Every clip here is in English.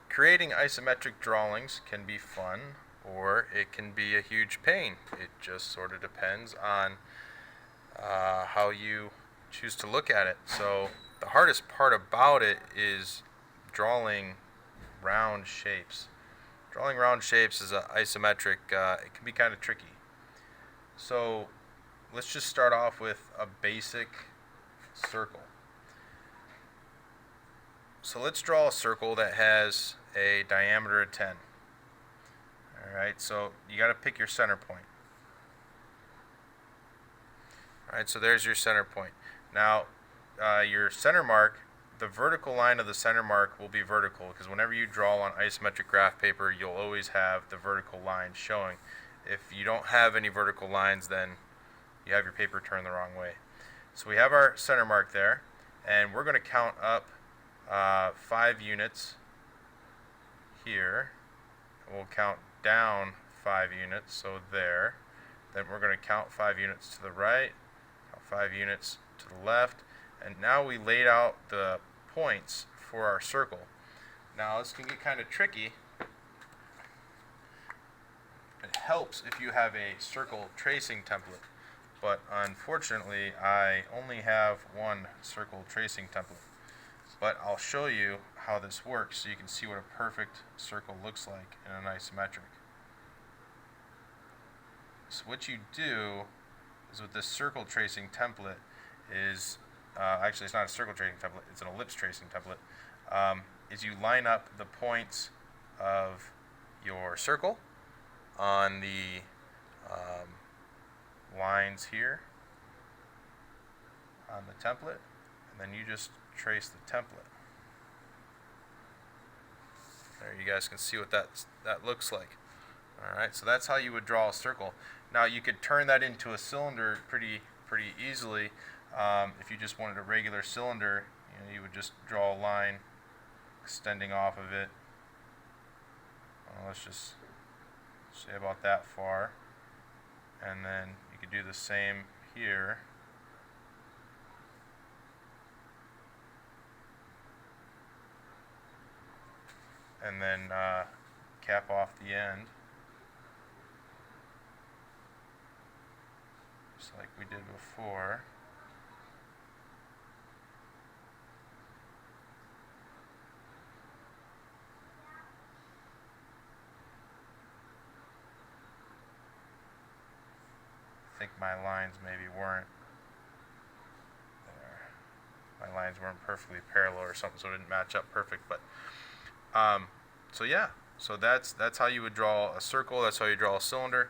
creating isometric drawings can be fun, or it can be a huge pain. It just sort of depends on how you choose to look at it. So the hardest part about it is drawing round shapes. Drawing round shapes is isometric. It can be kind of tricky. So let's just start off with a basic circle. So let's draw a circle that has a diameter of 10. Alright, so you got to pick your center point. Alright, so there's your center point. Now, your center mark, the vertical line of the center mark will be vertical, because whenever you draw on isometric graph paper, you'll always have the vertical line showing. If you don't have any vertical lines, then you have your paper turned the wrong way. So we have our center mark there, and we're going to count up 5 units here. We'll count down 5 units, so there. Then we're going to count 5 units to the right, count 5 units to the left, and now we laid out the points for our circle. Now this can get kind of tricky. It helps if you have a circle tracing template, but unfortunately I only have one circle tracing template. But I'll show you how this works so you can see what a perfect circle looks like in an isometric. So what you do is with this circle tracing template is, actually it's not a circle tracing template, it's an ellipse tracing template, is you line up the points of your circle on the lines here on the template, and then you just trace the template. There, you guys can see what that looks like. Alright, so that's how you would draw a circle. Now you could turn that into a cylinder pretty easily. If you just wanted a regular cylinder, you would just draw a line extending off of it. Let's just say about that far, and then you could do the same here. And then cap off the end, just like we did before. I think my lines maybe weren't there. My lines weren't perfectly parallel or something, so it didn't match up perfect. But so yeah, so that's how you would draw a circle. That's how you draw a cylinder.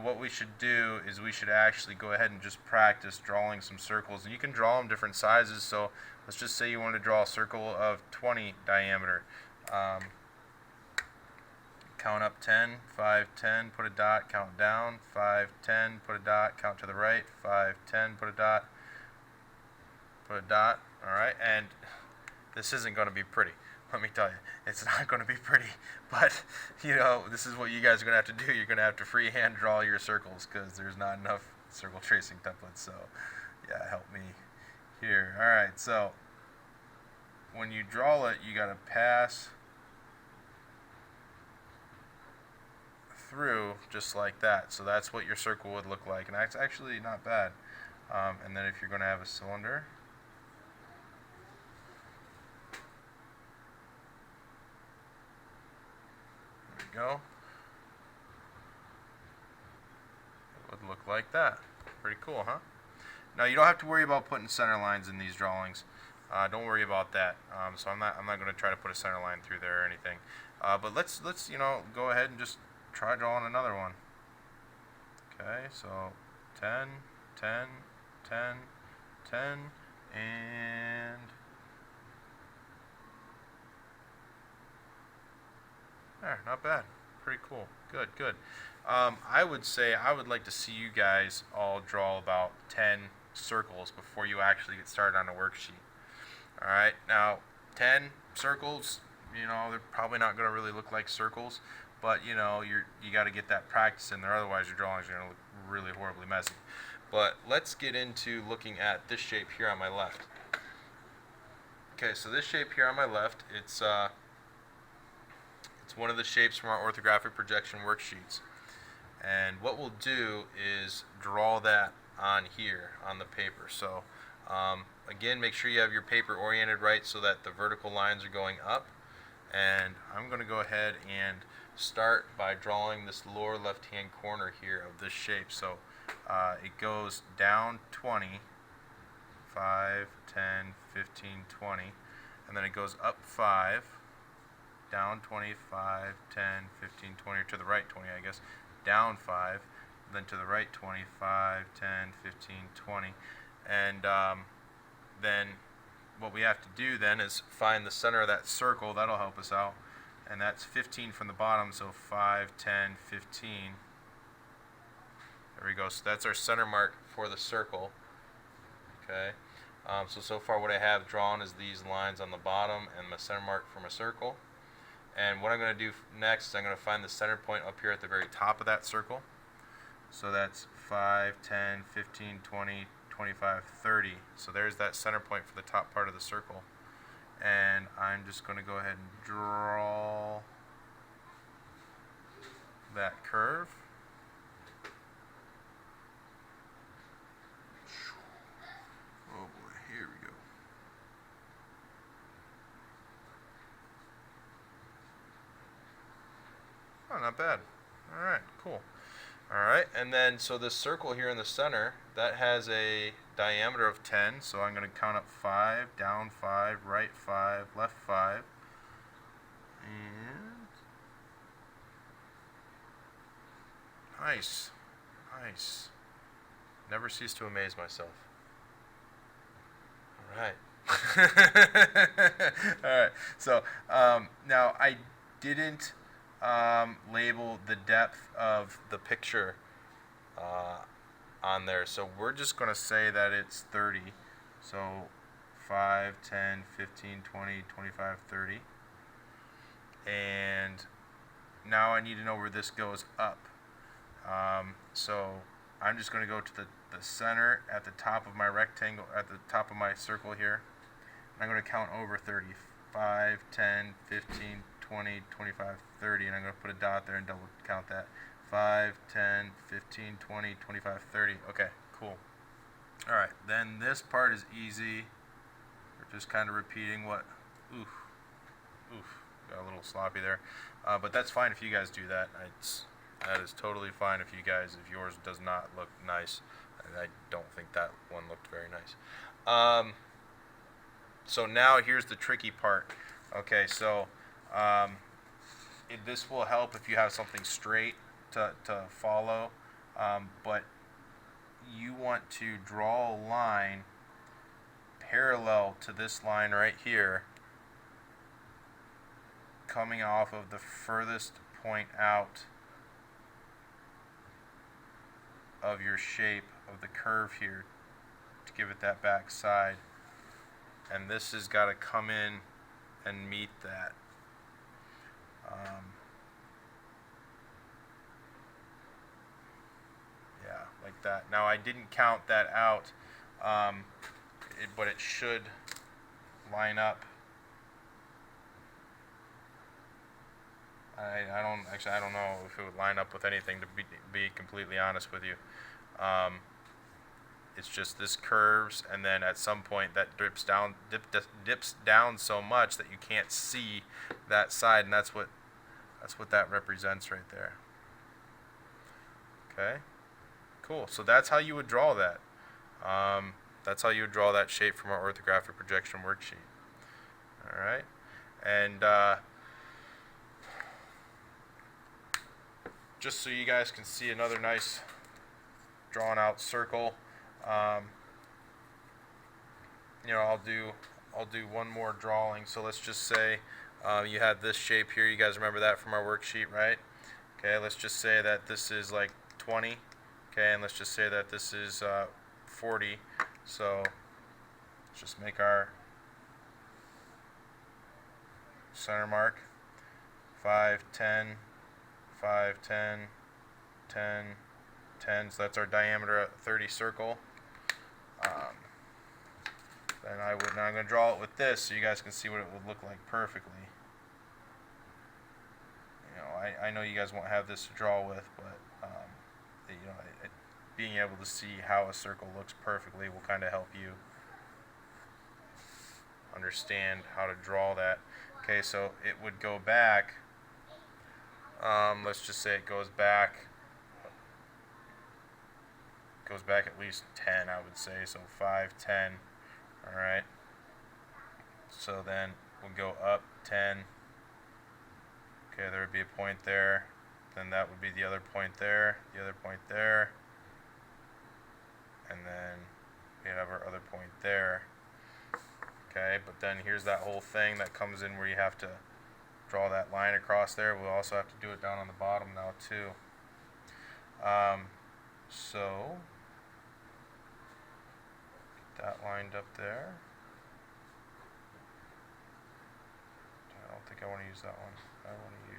What we should do is we should actually go ahead and just practice drawing some circles. And you can draw them different sizes. So let's just say you want to draw a circle of 20 diameter. Count up 10, 5, 10, put a dot, count down, 5, 10, put a dot, count to the right, 5, 10, put a dot, alright, and this isn't going to be pretty. Let me tell you, it's not going to be pretty, but this is what you guys are going to have to do. You're going to have to freehand draw your circles because there's not enough circle tracing templates. So yeah, help me here. Alright, so when you draw it, you got to pass through just like that. So that's what your circle would look like, and that's actually not bad. And then if you're going to have a cylinder, go. It would look like that. Pretty cool, huh? Now you don't have to worry about putting center lines in these drawings. Don't worry about that. So I'm not going to try to put a center line through there or anything. But let's go ahead and just try drawing another one. Okay, so 10, 10, 10, 10, and there, not bad. Pretty cool. Good, good. I would say I would like to see you guys all draw about 10 circles before you actually get started on the worksheet. Alright, now 10 circles, they're probably not going to really look like circles, but you got to get that practice in there, otherwise your drawings are going to look really horribly messy. But let's get into looking at this shape here on my left. Okay, so this shape here on my left, it's one of the shapes from our orthographic projection worksheets. And what we'll do is draw that on here on the paper. So again, make sure you have your paper oriented right so that the vertical lines are going up. And I'm going to go ahead and start by drawing this lower left hand corner here of this shape. So it goes down 20, 5, 10, 15, 20, and then it goes up 5, down 25, 10, 15, 20, or to the right 20, I guess, down 5, then to the right 25, 10, 15, 20, and then what we have to do then is find the center of that circle. That'll help us out, and that's 15 from the bottom, so 5, 10, 15. There we go. So that's our center mark for the circle. Okay. So far what I have drawn is these lines on the bottom and my center mark for my circle. And what I'm going to do next is I'm going to find the center point up here at the very top of that circle. So that's 5, 10, 15, 20, 25, 30. So there's that center point for the top part of the circle. And I'm just going to go ahead and draw that curve. Oh boy, here we go. Oh, not bad. All right, cool. All right, and then so this circle here in the center, that has a diameter of 10, so I'm going to count up 5, down 5, right 5, left 5, and nice, nice. Never cease to amaze myself. All right. All right, so now I didn't label the depth of the picture on there, so we're just going to say that it's 30. So 5, 10, 15, 20, 25, 30. And now I need to know where this goes up. So I'm just going to go to the center at the top of my rectangle, at the top of my circle here. And I'm going to count over 30. 5, 10, 15, 20, 25, 30, and I'm going to put a dot there and double count that. 5, 10, 15, 20, 25, 30. Okay, cool. All right, then this part is easy. We're just kind of repeating what, got a little sloppy there. But that's fine if you guys do that. That is totally fine if yours does not look nice. I don't think that one looked very nice. So now here's the tricky part. Okay, so this will help if you have something straight to follow, but you want to draw a line parallel to this line right here, coming off of the furthest point out of your shape of the curve here to give it that back side. And this has got to come in and meet that. Yeah, like that. Now I didn't count that out, but it should line up. I don't know if it would line up with anything, to be completely honest with you. It's just this curves, and then at some point that dips down so much that you can't see that side, and that's what that represents right there. Okay, cool. So that's how you would draw that. That's how you would draw that shape from our orthographic projection worksheet. All right, and just so you guys can see another nice drawn out circle. I'll do one more drawing. So let's just say you had this shape here. You guys remember that from our worksheet, right? Okay, let's just say that this is like 20. Okay, and let's just say that this is 40. So let's just make our center mark. 5, 10, 5, 10, 10, 10. So that's our diameter at 30 circle. than I would. Now I'm going to draw it with this so you guys can see what it would look like perfectly. You know, I know you guys won't have this to draw with, but you know, being able to see how a circle looks perfectly will kind of help you understand how to draw that. Okay, so it would go back. Let's just say it goes back at least 10, I would say. So 5, 10. All right. So then we'll go up 10. Okay, there would be a point there. Then that would be the other point there, the other point there, and then we'd have our other point there. Okay, but then here's that whole thing that comes in where you have to draw that line across there. We'll also have to do it down on the bottom now too. So get that lined up there. I don't think I want to use that one. I want to use,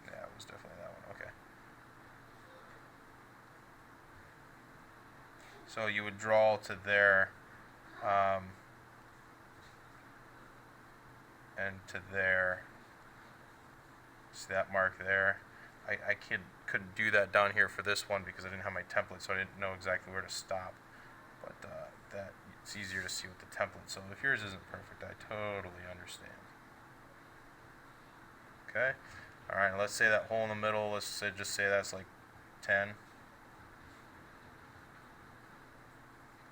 yeah, it was definitely that one. Okay. So you would draw to there, and to there. See that mark there? I couldn't do that down here for this one because I didn't have my template, so I didn't know exactly where to stop. But that it's easier to see with the template. So if yours isn't perfect, I totally understand. Okay. All right. Let's say that hole in the middle. Let's say, just say that's like 10.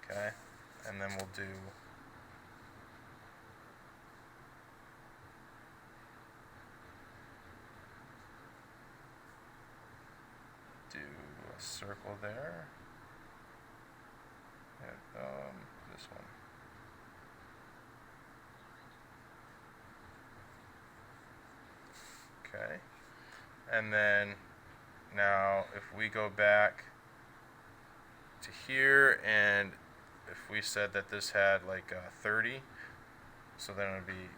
Okay. And then we'll do a circle there. And, this one. Okay. And then now if we go back to here, and if we said that this had like 30, so then it would be,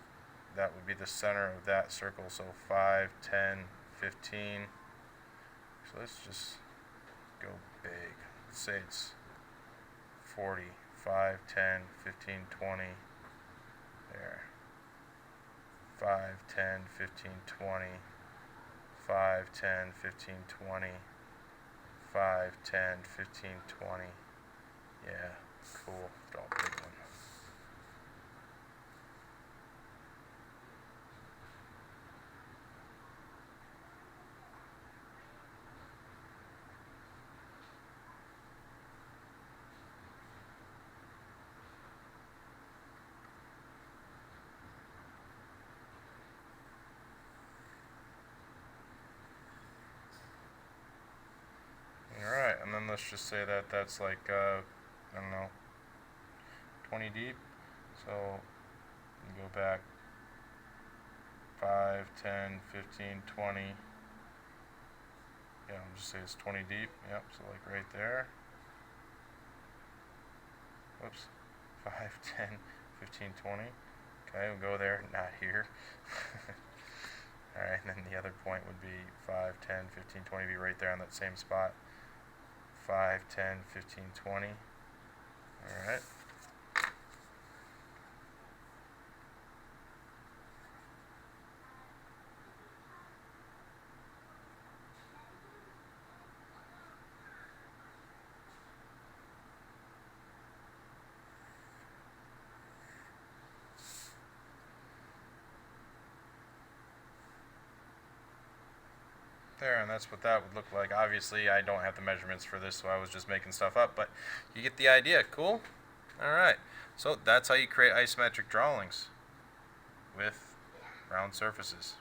that would be the center of that circle. So 5, 10, 15. So let's just go big. Let's say it's 40, 5, 10, 15, 20. There. 5, 10, 15, 20. 5, 10, 15, 20. 5, 10, 15, 20. Yeah, cool. Draw a big one. Alright, and then let's just say that that's like, I don't know, 20 deep. So you go back 5, 10, 15, 20. Yeah, I'll just say it's 20 deep. Yep, so like right there. Whoops. 5, 10, 15, 20. Okay, we'll go there, not here. Alright, and then the other point would be 5, 10, 15, 20, be right there on that same spot. 5, 10, 15, 20. Alright. There, and that's what that would look like. Obviously, I don't have the measurements for this, so I was just making stuff up, but you get the idea. Cool? Alright, so that's how you create isometric drawings with round surfaces.